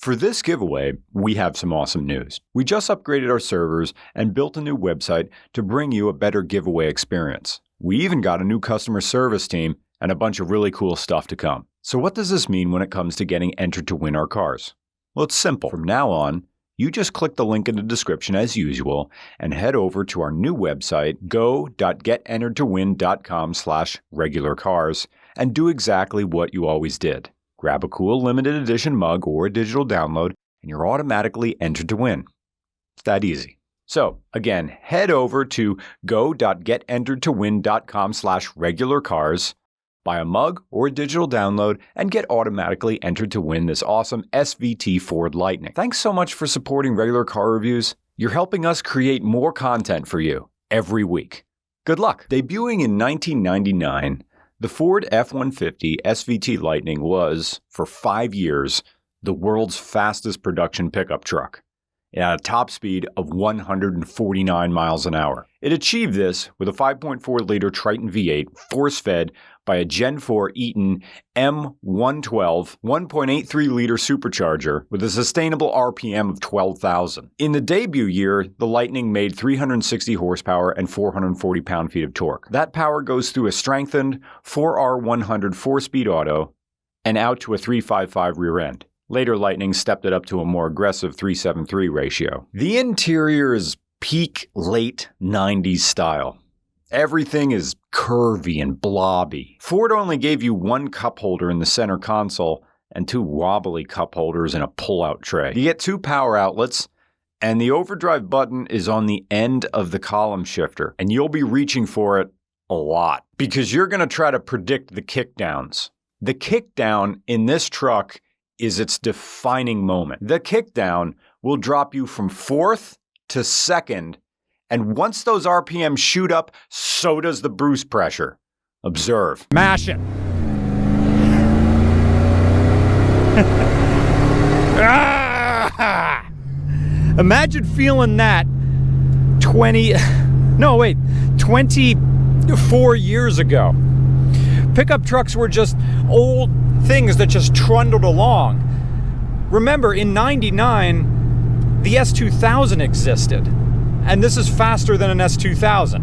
For this giveaway, we have some awesome news. We just upgraded our servers and built a new website to bring you a better giveaway experience. We even got a new customer service team and a bunch of really cool stuff to come. So what does this mean when it comes to getting entered to win our cars? Well, it's simple. From now on, you just click the link in the description as usual and head over to our new website, go.getenteredtowin.com/regularcars, and do exactly what you always did. Grab a cool limited edition mug or a digital download, and you're automatically entered to win. It's that easy. So, again, head over to go.getenteredtowin.com/regularcars, buy a mug or a digital download, and get automatically entered to win this awesome SVT Ford Lightning. Thanks so much for supporting Regular Car Reviews. You're helping us create more content for you every week. Good luck. Debuting in 1999, the Ford F-150 SVT Lightning was, for 5 years, the world's fastest production pickup truck. It had a top speed of 149 miles an hour. It achieved this with a 5.4-liter Triton V8 force-fed by a Gen 4 Eaton M112 1.83-liter supercharger with a sustainable RPM of 12,000. In the debut year, the Lightning made 360 horsepower and 440 pound-feet of torque. That power goes through a strengthened 4R100 4-speed auto and out to a 355 rear end. Later Lightning stepped it up to a more aggressive 373 ratio. The interior is peak late 90s style. Everything is curvy and blobby. Ford only gave you one cup holder in the center console and 2 wobbly cup holders in a pull-out tray. You get 2 power outlets, and the overdrive button is on the end of the column shifter, and you'll be reaching for it a lot because you're going to try to predict the kickdowns. The kickdown in this truck is its defining moment. The kickdown will drop you from 4th to 2nd, and once those RPMs shoot up, so does the Bruce pressure. Observe. Mash it. Imagine feeling that 24 years ago. Pickup trucks were just old things that just trundled along. Remember, in '99, the S2000 existed, and this is faster than an S2000.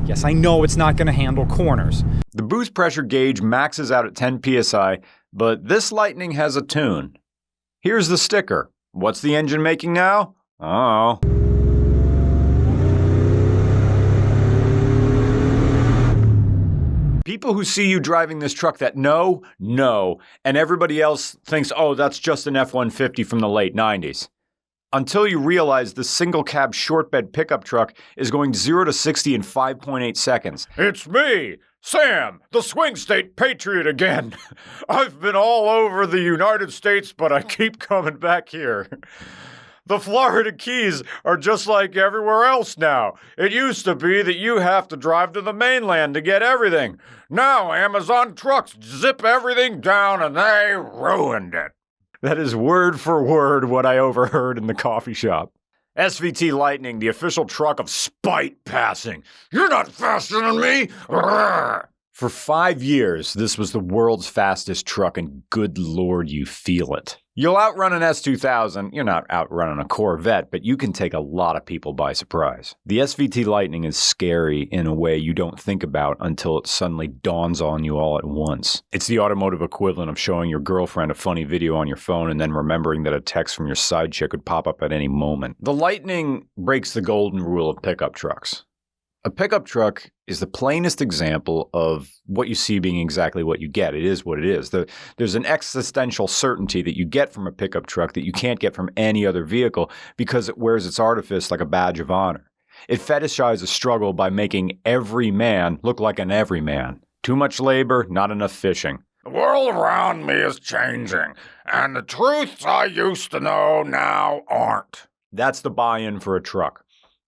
Yes, I know it's not going to handle corners. The boost pressure gauge maxes out at 10 psi, but this Lightning has a tune. Here's the sticker. What's the engine making now? Oh. People who see you driving this truck that know, and everybody else thinks, oh, that's just an F-150 from the late 90s. Until you realize the single-cab short-bed pickup truck is going 0 to 60 in 5.8 seconds. It's me, Sam, the swing state patriot again. I've been all over the United States, but I keep coming back here. The Florida Keys are just like everywhere else now. It used to be that you have to drive to the mainland to get everything. Now Amazon trucks zip everything down and they ruined it. That is word for word what I overheard in the coffee shop. SVT Lightning, the official truck of spite passing. You're not faster than me! Arrgh! For 5 years, this was the world's fastest truck, and good lord, you feel it. You'll outrun an S2000. You're not outrunning a Corvette, but you can take a lot of people by surprise. The SVT Lightning is scary in a way you don't think about until it suddenly dawns on you all at once. It's the automotive equivalent of showing your girlfriend a funny video on your phone and then remembering that a text from your side chick could pop up at any moment. The Lightning breaks the golden rule of pickup trucks. A pickup truck is the plainest example of what you see being exactly what you get. It is what it is. There's an existential certainty that you get from a pickup truck that you can't get from any other vehicle because it wears its artifice like a badge of honor. It fetishizes struggle by making every man look like an everyman. Too much labor, not enough fishing. The world around me is changing, and the truths I used to know now aren't. That's the buy-in for a truck.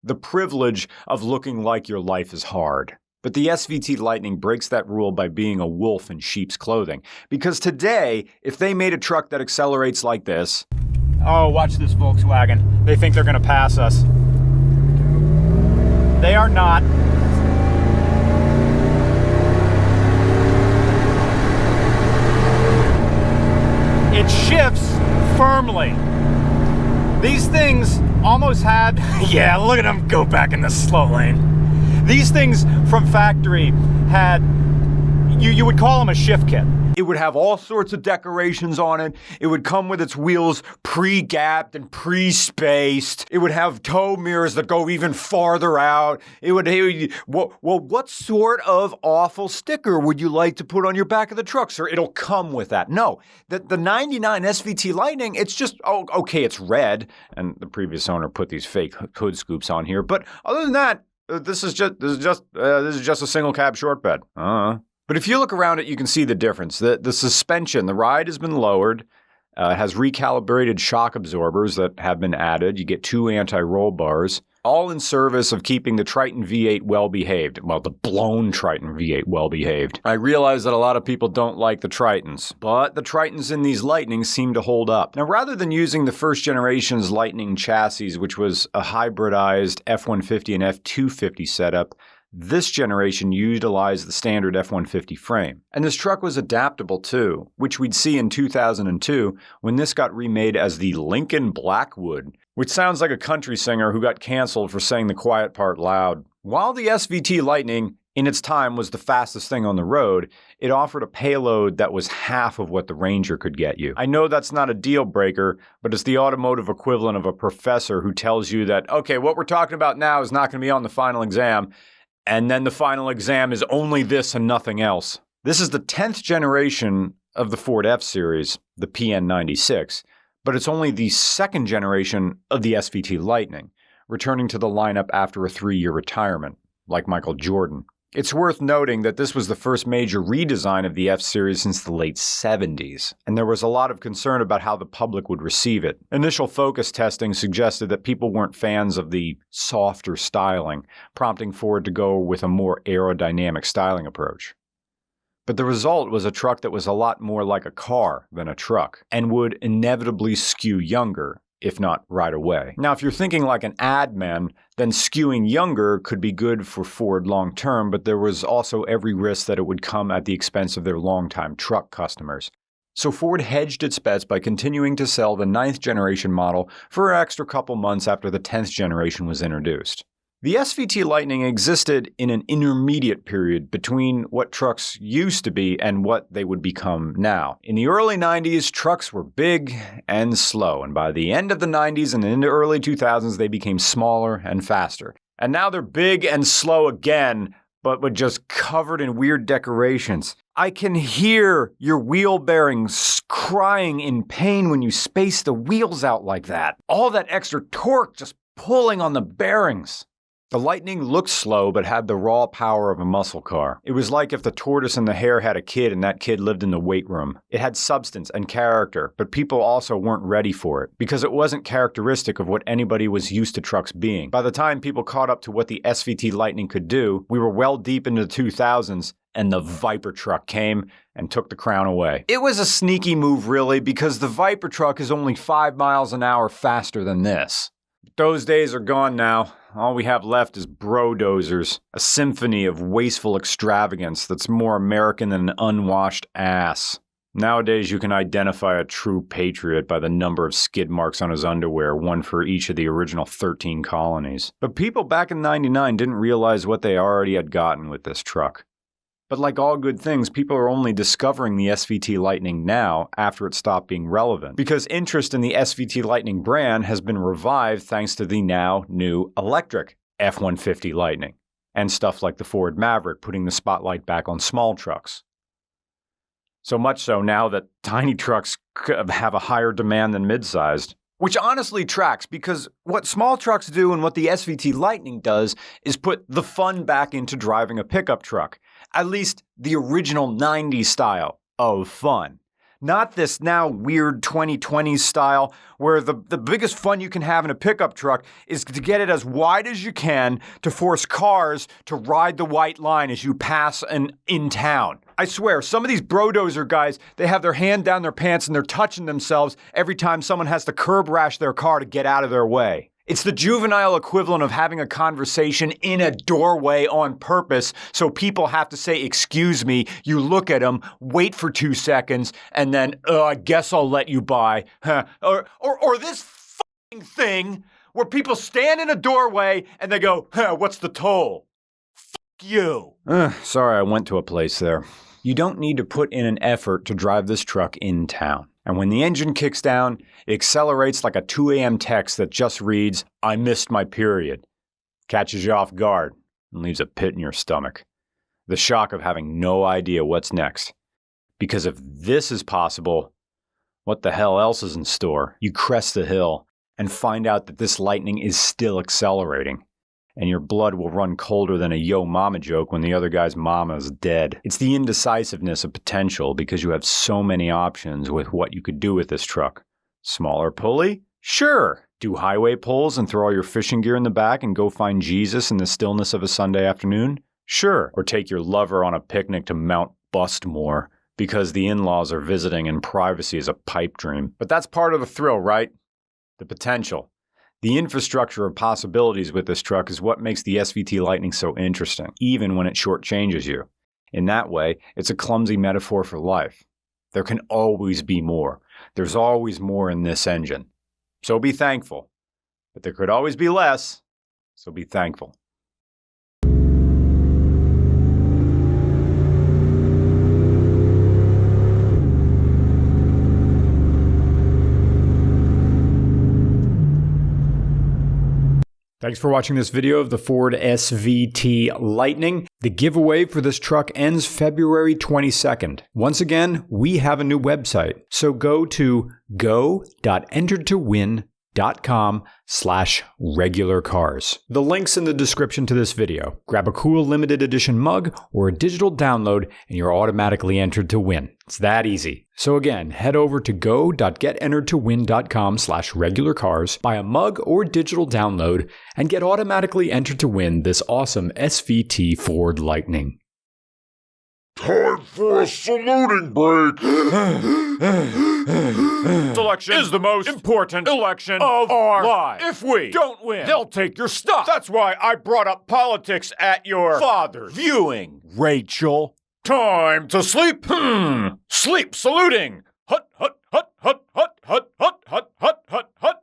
The privilege of looking like your life is hard. But the SVT Lightning breaks that rule by being a wolf in sheep's clothing. Because today, if they made a truck that accelerates like this... Oh, watch this Volkswagen. They think they're going to pass us. They are not. it shifts firmly. These things almost had, yeah, look at them go back in the slow lane. These things from factory had, you would call them a shift kit. It would have all sorts of decorations on it. It would come with its wheels pre-gapped and pre-spaced. It would have tow mirrors that go even farther out. What sort of awful sticker would you like to put on your back of the truck, sir? It'll come with that. No, the 99 SVT Lightning, it's just, okay, it's red. And the previous owner put these fake hood scoops on here. But other than that, this is just a single cab short bed. But if you look around it, you can see the difference. The suspension, the ride has been lowered, has recalibrated shock absorbers that have been added. You get 2 anti-roll bars, all in service of keeping the Triton V8 well-behaved. Well, the blown Triton V8 well-behaved. I realize that a lot of people don't like the Tritons, but the Tritons in these Lightnings seem to hold up. Now, rather than using the first generation's Lightning chassis, which was a hybridized F150 and F250 setup, this generation utilized the standard F150 frame. And this truck was adaptable too, which we'd see in 2002 when this got remade as the Lincoln Blackwood, which sounds like a country singer who got canceled for saying the quiet part loud. While the SVT Lightning in its time was the fastest thing on the road, it offered a payload that was half of what the Ranger could get you. I know that's not a deal breaker, but it's the automotive equivalent of a professor who tells you that, okay, what we're talking about now is not going to be on the final exam, and then the final exam is only this and nothing else. This is the 10th generation of the Ford F-Series, the PN96, but it's only the 2nd generation of the SVT Lightning, returning to the lineup after a 3-year retirement, like Michael Jordan. It's worth noting that this was the first major redesign of the F-Series since the late 70s, and there was a lot of concern about how the public would receive it. Initial focus testing suggested that people weren't fans of the softer styling, prompting Ford to go with a more aerodynamic styling approach. But the result was a truck that was a lot more like a car than a truck, and would inevitably skew younger, if not right away. Now, if you're thinking like an ad man, then skewing younger could be good for Ford long term, but there was also every risk that it would come at the expense of their longtime truck customers. So Ford hedged its bets by continuing to sell the 9th generation model for an extra couple months after the 10th generation was introduced. The SVT Lightning existed in an intermediate period between what trucks used to be and what they would become now. In the early 90s, trucks were big and slow, and by the end of the 90s and into early 2000s, they became smaller and faster. And now they're big and slow again, but with just covered in weird decorations. I can hear your wheel bearings crying in pain when you space the wheels out like that. All that extra torque just pulling on the bearings. The Lightning looked slow but had the raw power of a muscle car. It was like if the tortoise and the hare had a kid and that kid lived in the weight room. It had substance and character, but people also weren't ready for it because it wasn't characteristic of what anybody was used to trucks being. By the time people caught up to what the SVT Lightning could do, we were well deep into the 2000s and the Viper truck came and took the crown away. It was a sneaky move really because the Viper truck is only 5 miles an hour faster than this. Those days are gone now. All we have left is bro-dozers, a symphony of wasteful extravagance that's more American than an unwashed ass. Nowadays, you can identify a true patriot by the number of skid marks on his underwear, one for each of the original 13 colonies. But people back in '99 didn't realize what they already had gotten with this truck. But like all good things, people are only discovering the SVT Lightning now after it stopped being relevant, because interest in the SVT Lightning brand has been revived thanks to the now new electric F150 Lightning, and stuff like the Ford Maverick putting the spotlight back on small trucks. So much so now that tiny trucks have a higher demand than mid-sized. Which honestly tracks, because what small trucks do and what the SVT Lightning does is put the fun back into driving a pickup truck. At least the original 90s style of fun. Not this now weird 2020s style where the biggest fun you can have in a pickup truck is to get it as wide as you can to force cars to ride the white line as you pass in town. I swear, some of these bro-dozer guys, they have their hand down their pants and they're touching themselves every time someone has to curb rash their car to get out of their way. It's the juvenile equivalent of having a conversation in a doorway on purpose so people have to say, "Excuse me," you look at them, wait for 2 seconds, and then, "I guess I'll let you by." Huh. Or this f***ing thing where people stand in a doorway and they go, "What's the toll?" F*** you. Sorry, I went to a place there. You don't need to put in an effort to drive this truck in town. And when the engine kicks down, it accelerates like a 2 a.m. text that just reads, "I missed my period." Catches you off guard and leaves a pit in your stomach. The shock of having no idea what's next. Because if this is possible, what the hell else is in store? You crest the hill and find out that this Lightning is still accelerating. And your blood will run colder than a yo mama joke when the other guy's mama is dead. It's the indecisiveness of potential because you have so many options with what you could do with this truck. Smaller pulley? Sure. Do highway pulls and throw all your fishing gear in the back and go find Jesus in the stillness of a Sunday afternoon? Sure. Or take your lover on a picnic to Mount Bustmore because the in-laws are visiting and privacy is a pipe dream. But that's part of the thrill, right? The potential. The infrastructure of possibilities with this truck is what makes the SVT Lightning so interesting, even when it shortchanges you. In that way, it's a clumsy metaphor for life. There can always be more. There's always more in this engine. So be thankful. But there could always be less, so be thankful. Thanks for watching this video of the Ford SVT Lightning. The giveaway for this truck ends February 22nd. Once again, we have a new website. So go to go.entertowin.com/regularcars. The link's in the description to this video. Grab a cool limited edition mug or a digital download and you're automatically entered to win. It's that easy. So again, head over to go.getenteredtowin.com/regularcars, buy a mug or digital download, and get automatically entered to win this awesome SVT Ford Lightning. Time for a saluting break! Election is the most important election of our lives. If we don't win, they'll take your stuff. That's why I brought up politics at your father's viewing, Rachel. Time to sleep. Sleep saluting. Hut, hut, hut, hut, hut, hut, hut, hut, hut, hut, hut.